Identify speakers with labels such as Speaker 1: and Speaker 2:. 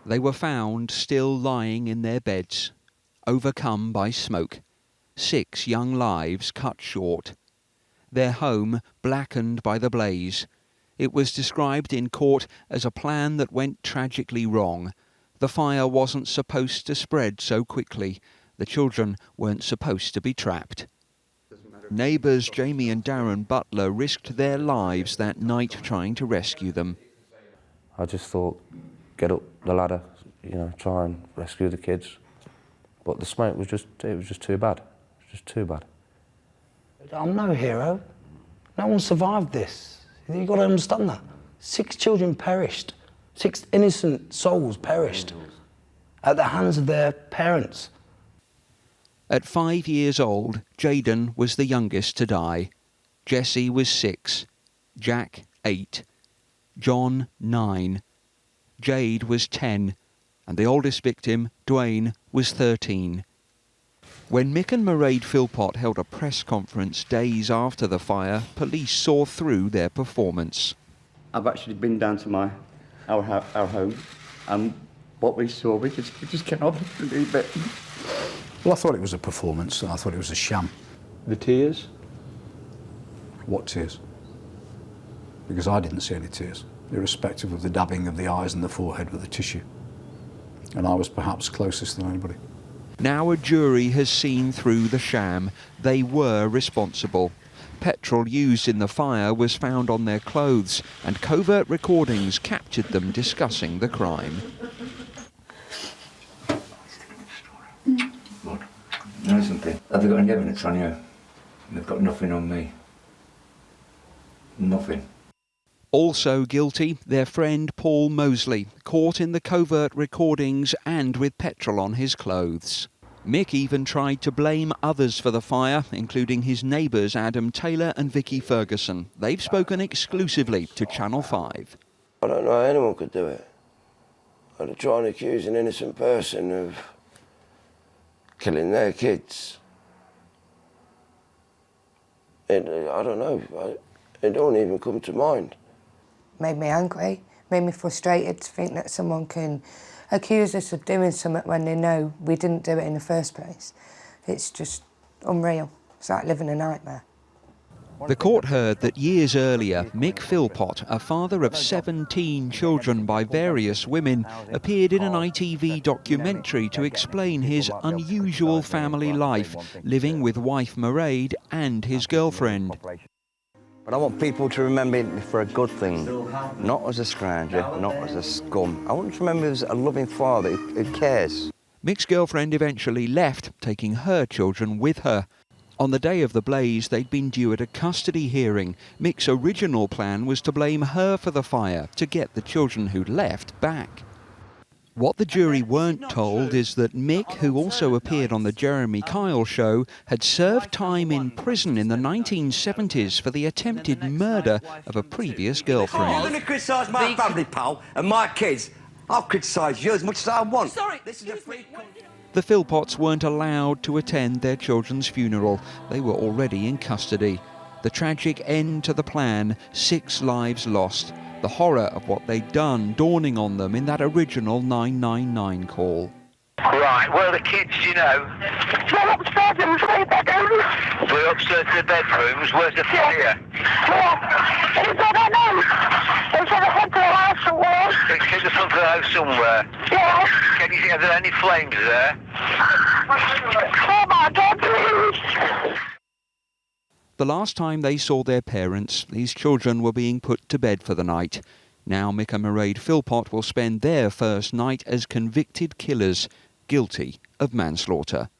Speaker 1: They were found still lying in their beds, overcome by smoke. 6 young lives cut short. Their home blackened by the blaze. It was described in court as a plan that went tragically wrong. The fire wasn't supposed to spread so quickly. The children weren't supposed to be trapped. Neighbours Jamie and Darren Butler risked their lives that night trying to rescue them.
Speaker 2: I just thought, get up the ladder, try and rescue the kids. But the smoke was just too bad. It was just too bad.
Speaker 3: I'm no hero. No one survived this. You've got to understand that. 6 children perished. 6 innocent souls perished at the hands of their parents.
Speaker 1: At 5 years old, Jaden was the youngest to die. Jessie was 6, Jack 8, John 9, Jade was 10, and the oldest victim, Dwayne, was 13. When Mick and Mairead Philpott held a press conference days after the fire, police saw through their performance.
Speaker 4: I've actually been down to our home, and what we saw, we just cannot believe it.
Speaker 5: Well, I thought it was a performance, and I thought it was a sham.
Speaker 4: The tears?
Speaker 5: What tears? Because I didn't see any tears, irrespective of the dabbing of the eyes and the forehead with the tissue. And I was perhaps closest than anybody.
Speaker 1: Now a jury has seen through the sham. They were responsible. Petrol used in the fire was found on their clothes, and covert recordings captured them discussing the crime.
Speaker 6: What? Know something? Have they got any evidence on you? They've got nothing on me. Nothing.
Speaker 1: Also guilty, their friend Paul Mosley, caught in the covert recordings and with petrol on his clothes. Mick even tried to blame others for the fire, including his neighbours Adam Taylor and Vicky Ferguson. They've spoken exclusively to Channel 5.
Speaker 7: I don't know how anyone could do it. I'd try and accuse an innocent person of killing their kids. I don't know. It don't even come to mind.
Speaker 8: Made me angry, made me frustrated to think that someone can accuse us of doing something when they know we didn't do it in the first place. It's just unreal. It's like living a nightmare.
Speaker 1: The court heard that years earlier, Mick Philpott, a father of 17 children by various women, appeared in an ITV documentary to explain his unusual family life, living with wife Mairead and his girlfriend.
Speaker 9: But I want people to remember me for a good thing, not as a scrounger, not as a scum. I want to remember as a loving father who cares.
Speaker 1: Mick's girlfriend eventually left, taking her children with her. On the day of the blaze, they'd been due at a custody hearing. Mick's original plan was to blame her for the fire, to get the children who'd left back. What the jury weren't told is that Mick, who also appeared on the Jeremy Kyle show, had served time in prison in the 1970s for the attempted murder of a previous girlfriend.
Speaker 9: You're going to criticise my family, pal, and my kids. I'll criticise you as much as I want. Sorry, this is a free country.
Speaker 1: The Philpotts weren't allowed to attend their children's funeral. They were already in custody. The tragic end to the plan, 6 lives lost. The horror of what they'd done dawning on them in that original 999 call.
Speaker 10: Right, where are the kids, do you know?
Speaker 11: They're upstairs in the 3 bedrooms.
Speaker 10: We're upstairs in the bedrooms. Where's the fire?
Speaker 11: Yeah. It's I don't know. It's at the front of the house somewhere.
Speaker 10: It's in the front of the house somewhere.
Speaker 11: Yeah.
Speaker 10: Can you see, are there any flames there?
Speaker 11: Oh my God, please.
Speaker 1: The last time they saw their parents, these children were being put to bed for the night. Now Mick and Mairead Philpott will spend their first night as convicted killers, guilty of manslaughter.